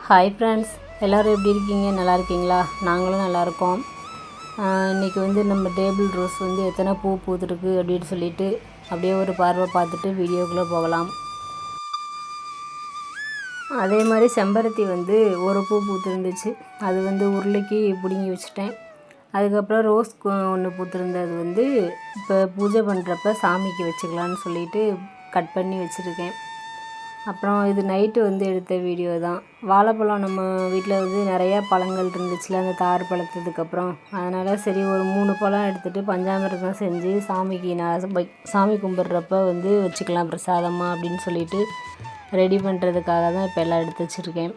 Hi friends, எல்லோரும் எப்படி இருக்கீங்க? நல்லா இருக்கீங்களா? நாங்களும் நல்லாயிருக்கோம். இன்றைக்கி வந்து நம்ம டேபிள் ரோஸ் வந்து எத்தனை பூ பூத்துருக்கு அப்படின்னு சொல்லிட்டு அப்படியே ஒரு பார்வை பார்த்துட்டு வீடியோக்குள்ளே போகலாம். அதே மாதிரி செம்பருத்தி வந்து ஒரு பூ பூத்துருந்துச்சு. அது வந்து உருளைக்கு பிடுங்கி வச்சுட்டேன். அதுக்கப்புறம் ரோஸ் ஒன்று பூத்துருந்தது வந்து இப்போ பூஜை பண்ணுறப்ப சாமிக்கு வச்சுக்கலான்னு சொல்லிட்டு கட் பண்ணி வச்சுருக்கேன். அப்புறம் இது நைட்டு வந்து எடுத்த வீடியோ தான். வாழைப்பழம் நம்ம வீட்டில் வந்து நிறையா பழங்கள் இருந்துச்சுல, அந்த தார் பழுத்ததுக்கப்புறம். அதனால் சரி ஒரு 3 பழம் எடுத்துகிட்டு பஞ்சாமிர்தம் செஞ்சு சாமிக்கு சாமி கும்பிட்றப்ப வந்து வச்சுக்கலாம் பிரசாதமாக அப்படின்னு சொல்லிட்டு ரெடி பண்ணுறதுக்காக தான் இப்போ எல்லாம் எடுத்து வச்சுருக்கேன்.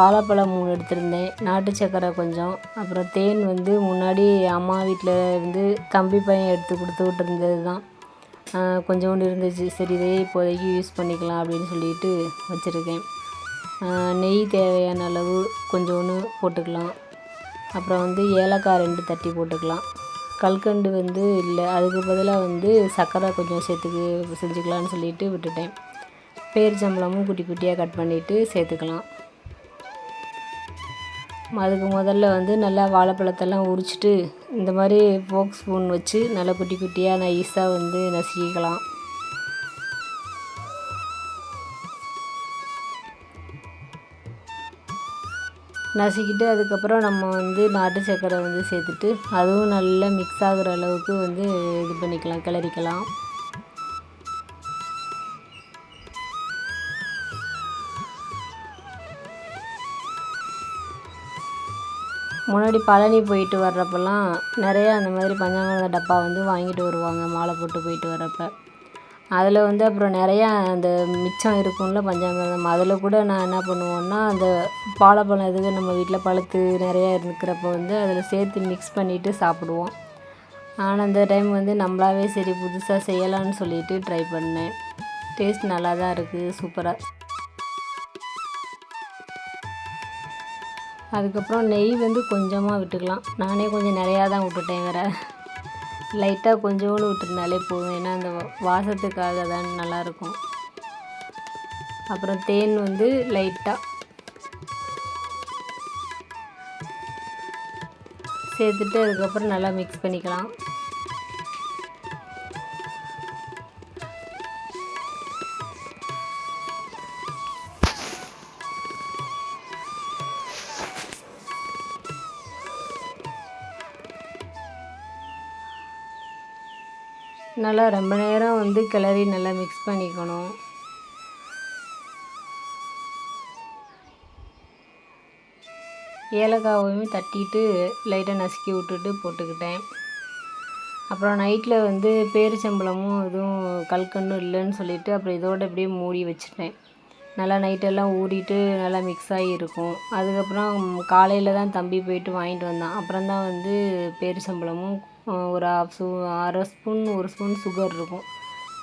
வாழைப்பழம் 3 எடுத்திருந்தேன், நாட்டு சக்கரை கொஞ்சம், அப்புறம் தேன் வந்து முன்னாடி அம்மா வீட்டில் இருந்து தம்பி பையன் எடுத்து கொடுத்து விட்டுருந்தது தான். கொஞ்சோண்டு இருந்துச்சு. சரி இதே இப்போதைக்கு யூஸ் பண்ணிக்கலாம் அப்படின்னு சொல்லிட்டு வச்சுருக்கேன். நெய் தேவையான அளவு கொஞ்சோண்டு போட்டுக்கலாம். அப்புறம் வந்து ஏலக்காய் 2 தட்டி போட்டுக்கலாம். கல்கண்டு வந்து இல்லை, அதுக்கு பதிலாக வந்து சர்க்கரை கொஞ்சம் செஞ்சுக்கலான்னு சொல்லிட்டு விட்டுட்டேன். பேரிச்சம்பழமும் குட்டி குட்டியாக கட் பண்ணிவிட்டு சேர்த்துக்கலாம். அதுக்கு முதல்ல வந்து நல்லா வாழைப்பழத்தெல்லாம் உரிச்சிட்டு இந்த மாதிரி ஃபோக் ஸ்பூன் வச்சு நல்லா குட்டி குட்டியாக நைஸாக வந்து நசுக்கிக்கலாம். நசுக்கிட்டு அதுக்கப்புறம் நம்ம வந்து நாட்டு சர்க்கரை வந்து சேர்த்துட்டு அதுவும் நல்லா மிக்ஸ் ஆகிற அளவுக்கு வந்து இது பண்ணிக்கலாம், கிளறிக்கலாம். முன்னாடி பழனி போயிட்டு வர்றப்பெல்லாம் நிறையா அந்த மாதிரி பஞ்சாமிர்த டப்பா வந்து வாங்கிட்டு வருவாங்க மாலை போட்டு போயிட்டு வர்றப்ப. அதில் வந்து அப்புறம் நிறையா அந்த மிச்சம் இருக்கும்ல பஞ்சாமிர்தம், அதில் கூட நான் என்ன பண்ணுவோன்னா அந்த வாழைப்பழம் எதுக்கு நம்ம வீட்டில் பழுத்து நிறையா இருக்கிறப்ப வந்து அதில் சேர்த்து மிக்ஸ் பண்ணிவிட்டு சாப்பிடுவோம். ஆனால் அந்த டைம் வந்து நம்மளாவே சரி புதுசாக செய்யலான்னு சொல்லிட்டு ட்ரை பண்ணேன். டேஸ்ட் நல்லா தான் இருக்குது, சூப்பராக. அதுக்கப்புறம் நெய் வந்து கொஞ்சமாக விட்டுக்கலாம். நானே கொஞ்சம் நிறையா தான் விட்டுட்டேன், வேறு லைட்டாக கொஞ்சோண்டு விட்டுருந்தாலே போதும். ஏன்னா அந்த வாசத்துக்காக தான் நல்லாயிருக்கும். அப்புறம் தேன் வந்து லைட்டாக சேர்த்துட்டு அதுக்கப்புறம் நல்லா மிக்ஸ் பண்ணிக்கலாம். நல்லா ரொம்ப நேரம் வந்து கிளறி நல்லா மிக்ஸ் பண்ணிக்கணும். ஏலக்காவையும் தட்டிட்டு லைட்டாக நசுக்கி விட்டுட்டு போட்டுக்கிட்டேன். அப்புறம் நைட்டில் வந்து பேரிச்சம்பழமும் இதுவும் கல்கண்டும் இல்லைன்னு சொல்லிவிட்டு அப்புறம் இதோடு அப்படியே மூடி வச்சுட்டேன். நல்லா நைட்டெல்லாம் ஊறிட்டு நல்லா மிக்ஸ் ஆகி இருக்கும். அதுக்கப்புறம் காலையில் தான் தம்பி போயிட்டு வாங்கிட்டு வந்தான். அப்புறம் தான் வந்து பேரிச்சம்பழமும் ஒரு அரை ஸ்பூன் 1 ஸ்பூன் சுகர் இருக்கும்,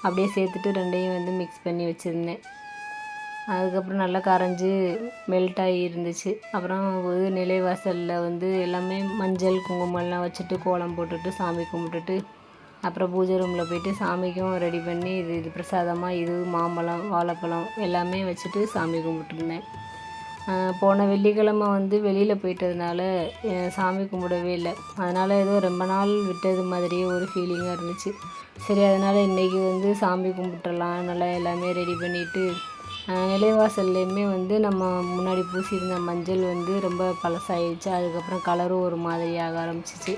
அப்படியே சேர்த்துட்டு ரெண்டையும் வந்து மிக்ஸ் பண்ணி வச்சுருந்தேன். அதுக்கப்புறம் நல்லா கரைஞ்சி மெல்ட் ஆகி இருந்துச்சு. அப்புறம் ஒரு நிலைவாசலில் வந்து எல்லாமே மஞ்சள் குங்குமம்லாம் வச்சுட்டு கோலம் போட்டுட்டு சாமி கும்பிட்டுட்டு அப்புறம் பூஜை ரூமில் போயிட்டு சாமிக்கும் ரெடி பண்ணி இது பிரசாதமாக இது மாம்பழம் வாழைப்பழம் எல்லாமே வச்சுட்டு சாமி கும்பிட்டுருந்தேன். போன வெள்ளிக்கிழமை வந்து வெளியில் போயிட்டதுனால சாமி கும்பிடவே இல்லை. அதனால் ஏதோ ரொம்ப நாள் விட்டது மாதிரியே ஒரு ஃபீலிங்காக இருந்துச்சு. சரி அதனால் இன்றைக்கி வந்து சாமி கும்பிட்டுறலாம், நல்லா எல்லாமே ரெடி பண்ணிவிட்டு நிலைவாசல்லையுமே வந்து நம்ம முன்னாடி பூசியிருந்த மஞ்சள் வந்து ரொம்ப பழசாயிடுச்சு. அதுக்கப்புறம் கலரும் ஒரு மாதிரி ஆக ஆரம்பிச்சிச்சு.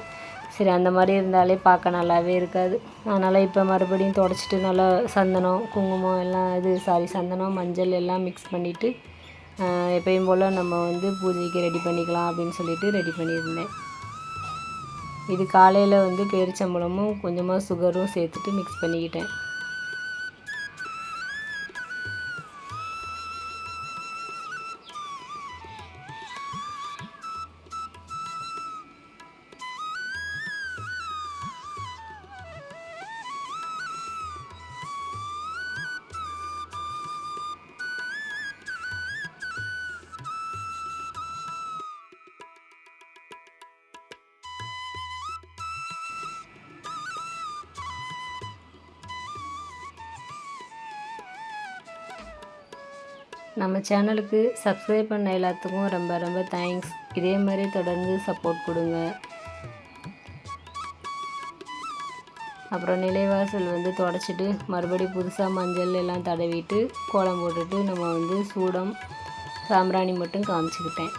சரி அந்த மாதிரி இருந்தாலே பார்க்க நல்லாவே இருக்காது. அதனால் இப்போ மறுபடியும் துடைச்சிட்டு நல்லா சந்தனம் குங்குமம் எல்லாம் சந்தனம் மஞ்சள் எல்லாம் மிக்ஸ் பண்ணிவிட்டு எப்பயும் போல் நம்ம வந்து பூஜைக்கு ரெடி பண்ணிக்கலாம் அப்படின்னு சொல்லிட்டு ரெடி பண்ணியிருந்தேன். இது காலையில் வந்து பேரிச்சம்பழமும் கொஞ்சமாக சுகரும் சேர்த்துட்டு மிக்ஸ் பண்ணிக்கிட்டேன். நம்ம சேனலுக்கு சப்ஸ்கிரைப் பண்ண எல்லாத்துக்கும் ரொம்ப ரொம்ப தேங்க்ஸ். இதே மாதிரி தொடர்ந்து சப்போர்ட் கொடுங்க. அப்புறம் நிலைவாசல் வந்து தொடச்சிட்டு மறுபடியும் புதுசாக மஞ்சள் எல்லாம் தடவிட்டு கோலம் போட்டுட்டு நம்ம வந்து சூடம் சாம்பிராணி மட்டும் காமிச்சிக்கிட்டேன்.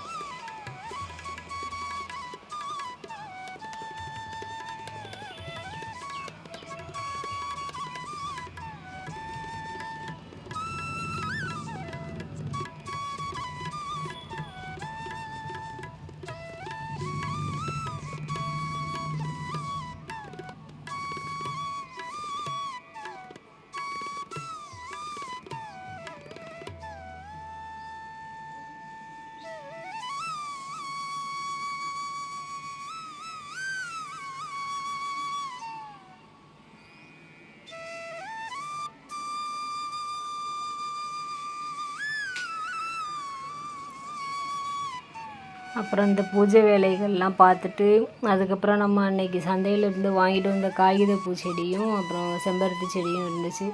அப்புறம் இந்த பூஜை வேலைகள்லாம் பார்த்துட்டு அதுக்கப்புறம் நம்ம அன்னைக்கு சந்தையிலேருந்து வாங்கிட்டு வந்த காகித பூச்செடியும் அப்புறம் செம்பருத்தி செடியும் இருந்துச்சு.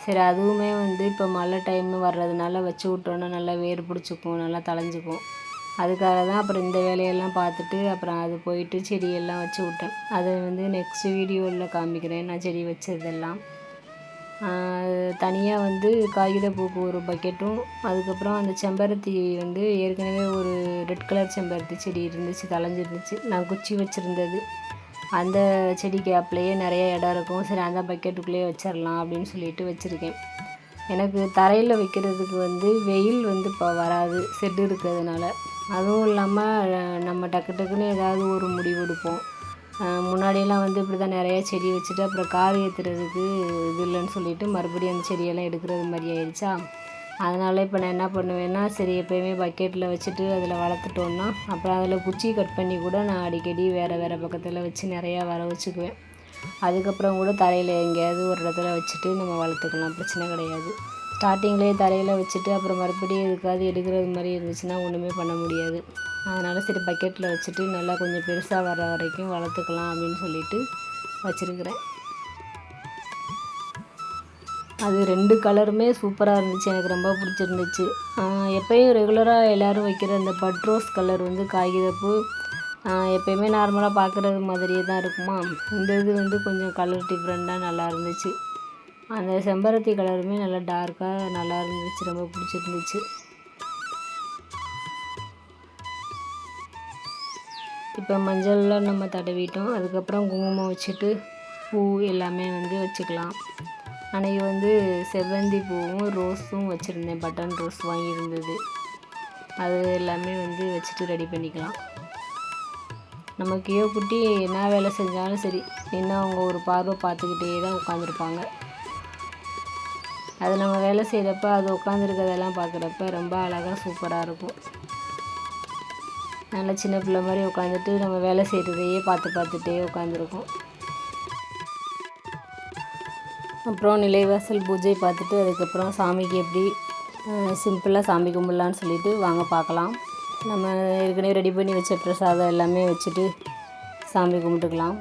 சரி அதுவுமே வந்து இப்போ மழை டைம் வர்றதுனால வச்சு விட்டோன்னா நல்லா வேர் பிடிச்சிக்கும், நல்லா தழைஞ்சிக்கும். அதுக்காக தான் அப்புறம் இந்த வேலையெல்லாம் பார்த்துட்டு அப்புறம் அது போயிட்டு செடியெல்லாம் வச்சு விட்டேன். அதை வந்து நெக்ஸ்ட் வீடியோவில் காமிக்கிறேன் நான் செடி வச்சதெல்லாம். தனியாக வந்து காகிதப்பூக்கு ஒரு பக்கெட்டும், அதுக்கப்புறம் அந்த செம்பருத்தி வந்து ஏற்கனவே ஒரு ரெட் கலர் செம்பருத்தி செடி இருந்துச்சு, தழைஞ்சிருந்துச்சு. நான் குச்சி வச்சுருந்தது அந்த செடி கேப்லேயே நிறைய இடம் இருக்கும். சரி அந்த பக்கெட்டுக்குள்ளேயே வச்சிடலாம் அப்படின்னு சொல்லிட்டு வச்சுருக்கேன். எனக்கு தரையில் வைக்கிறதுக்கு வந்து வெயில் வந்து இப்போ வராது செட்டு இருக்கிறதுனால. அதுவும் இல்லாமல் நம்ம டக்கு டக்குன்னு ஏதாவது ஒரு முடிவு எடுப்போம். முன்னாடியெல்லாம் வந்து இப்படி தான் நிறையா செடி வச்சுட்டு அப்புறம் கார் ஏற்றுறதுக்கு இது இல்லைன்னு சொல்லிவிட்டு மறுபடியும் அந்த செடியெல்லாம் எடுக்கிறது மாதிரி ஆயிடுச்சா. அதனால் இப்போ நான் என்ன பண்ணுவேன்னா, சரி எப்போயுமே பக்கெட்டில் வச்சுட்டு அதில் வளர்த்துட்டோன்னா அப்புறம் அதில் குச்சி கட் பண்ணி கூட நான் அடிக்கடி வேறு வேறு பக்கத்தில் வச்சு நிறையா வர வச்சுக்குவேன். அதுக்கப்புறம் கூட தரையில் எங்கேயாவது ஒரு இடத்துல வச்சுட்டு நம்ம வளர்த்துக்கலாம், பிரச்சனை கிடையாது. ஸ்டார்டிங்லேயே தரையில் வச்சுட்டு அப்புறம் மறுபடியும் எதுக்காவது எடுக்கிறது மாதிரி இருந்துச்சுன்னா ஒன்றுமே பண்ண முடியாது. அதனால் சரி பக்கெட்டில் வச்சுட்டு நல்லா கொஞ்சம் பெருசாக வர வரைக்கும் வளர்த்துக்கலாம் அப்படின்னு சொல்லிட்டு வச்சுருக்கிறேன். அது 2 கலருமே சூப்பராக இருந்துச்சு, எனக்கு ரொம்ப பிடிச்சிருந்துச்சு. எப்போயும் ரெகுலராக எல்லோரும் வைக்கிற அந்த பட் ரோஸ் கலர் வந்து காகிதப்பூ எப்போயுமே நார்மலாக பார்க்குறது மாதிரியே தான் இருக்குமா. இந்த இது வந்து கொஞ்சம் கலர் டிஃப்ரெண்ட்டாக நல்லா இருந்துச்சு. அந்த செம்பருத்தி கலருமே நல்லா டார்க்காக நல்லா இருந்துச்சு, ரொம்ப பிடிச்சிருந்துச்சு. இப்போ மஞ்சள்லாம் நம்ம தடவிட்டோம். அதுக்கப்புறம் குங்குமம் வச்சுட்டு பூ எல்லாமே வந்து வச்சுக்கலாம். அன்றைக்கி வந்து செவ்வந்தி பூவும் ரோஸும் வச்சுருந்தேன், பட்டன் ரோஸ் வாங்கியிருந்தது. அது எல்லாமே வந்து வச்சுட்டு ரெடி பண்ணிக்கலாம். நம்ம கியோ குட்டி என்ன வேலை செஞ்சாலும் சரி நின்று அவங்க ஒரு பார்வை பார்த்துக்கிட்டே தான் உட்காந்துருப்பாங்க. அது நம்ம வேலை செய்கிறப்ப அது உட்காந்துருக்கிறதெல்லாம் பார்க்குறப்ப ரொம்ப அழகாக சூப்பராக இருக்கும். நல்லா சின்ன பிள்ளை மாதிரி உட்காந்துட்டு நம்ம வேலை செய்கிறதையே பார்த்துட்டே உட்காந்துருக்கும். அப்புறம் நிலைவாசல் பூஜை பார்த்துட்டு அதுக்கப்புறம் சாமிக்கு எப்படி சிம்பிளாக சாமி கும்பிட்லான்னு சொல்லிவிட்டு வாங்க பார்க்கலாம். நம்ம ஏற்கனவே ரெடி பண்ணி வச்ச பிரசாதம் எல்லாமே வச்சுட்டு சாமி கும்பிட்டுக்கலாம்.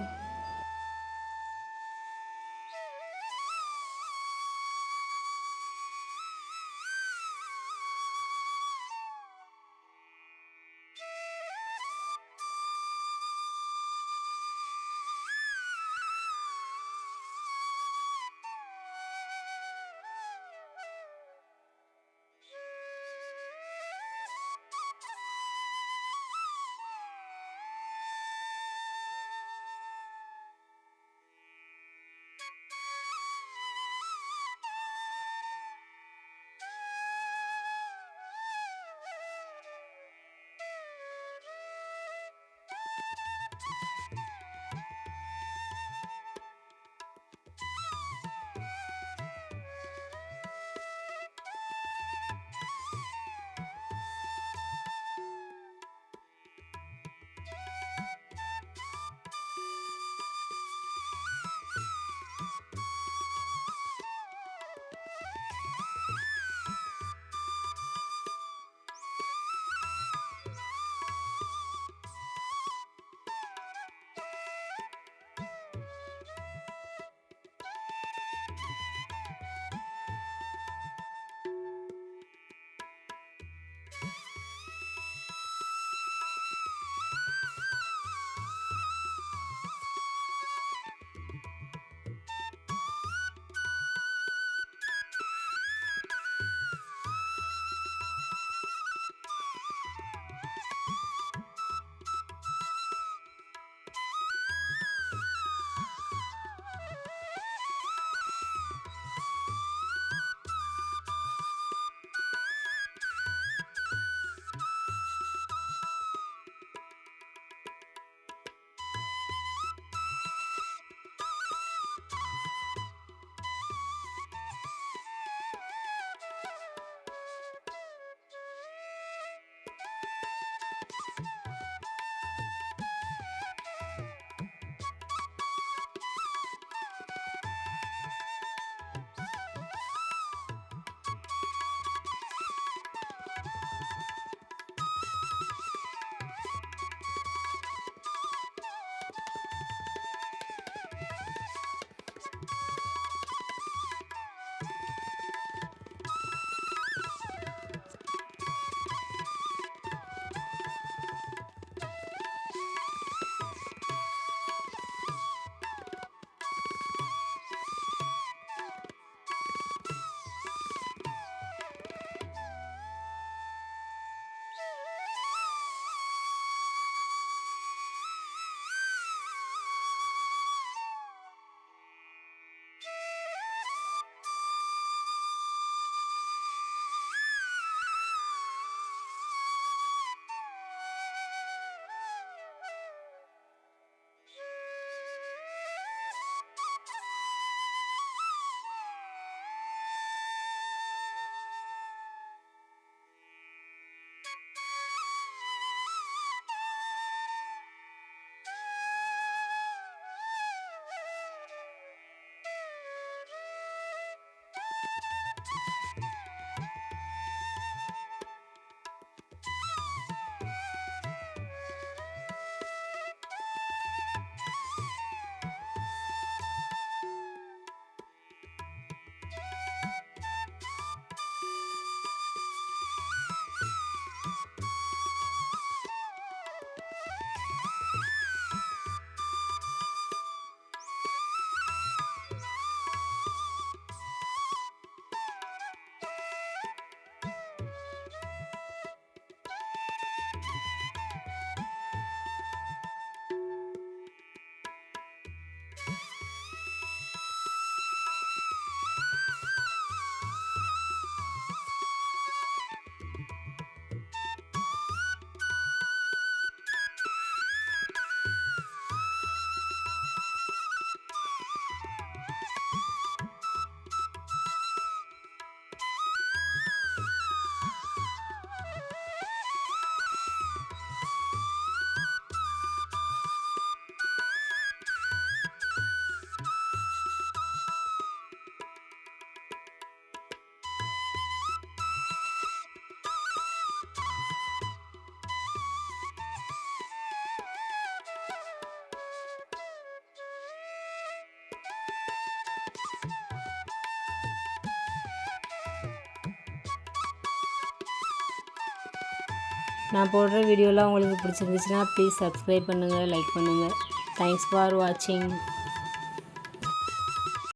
நான் போடுற வீடியோலாம் உங்களுக்கு பிடிச்சிருந்துச்சுன்னா ப்ளீஸ் சப்ஸ்கிரைப் பண்ணுங்கள், லைக் பண்ணுங்கள். தேங்க்ஸ் ஃபார் வாட்சிங்.